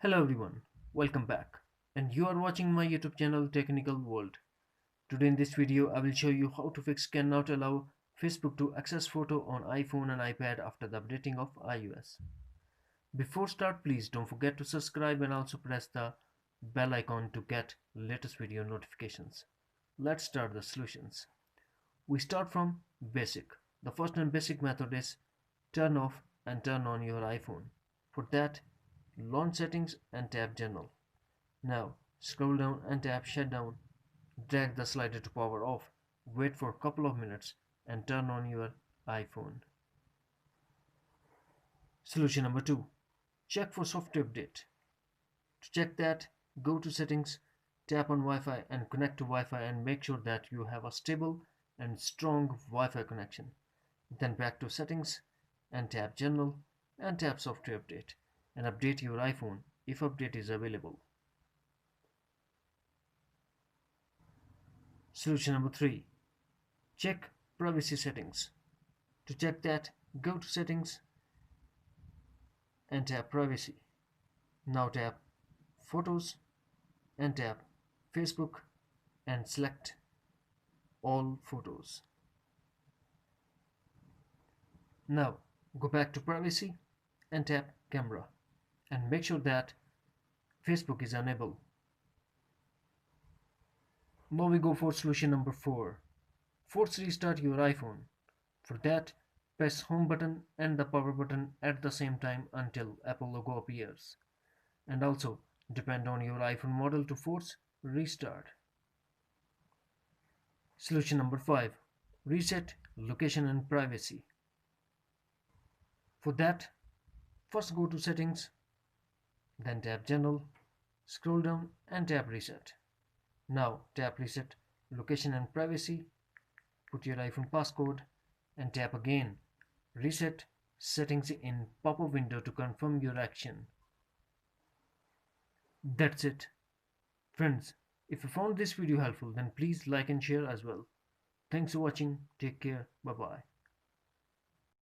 Hello everyone, welcome back. And you are watching my YouTube channel Technical World. Today in this video I will show you how to fix cannot allow Facebook to access photo on iPhone and iPad after the updating of iOS. Before start, please don't forget to subscribe and also press the bell icon to get latest video notifications. Let's start the solutions. We start from basic. The first and basic method is turn off and turn on your iPhone. For that, launch settings and tap general. Now scroll down and tap shutdown. Drag the slider to power off. Wait for a couple of minutes and turn on your iPhone. Solution number 2. Check for software update. To check that, go to settings, tap on Wi-Fi and connect to Wi-Fi and make sure that you have a stable and strong Wi-Fi connection. Then back to settings and tap general and tap software update and update your iPhone if update is available. Solution number 3. Check privacy settings. To check that, go to settings and tap privacy. Now tap photos and tap Facebook and select all photos. Now go back to privacy and tap camera and make sure that Facebook is enabled. Now we go for solution number 4. Force restart your iPhone. For that, press home button and the power button at the same time until Apple logo appears. And also depend on your iPhone model to force restart. Solution number 5. Reset location and privacy. For that, first go to settings, then tap general, scroll down and tap reset. Now tap reset location and privacy, put your iPhone passcode and tap again reset settings in pop-up window to confirm your action. That's it. Friends, if you found this video helpful, then please like and share as well. Thanks for watching. Take care. Bye bye.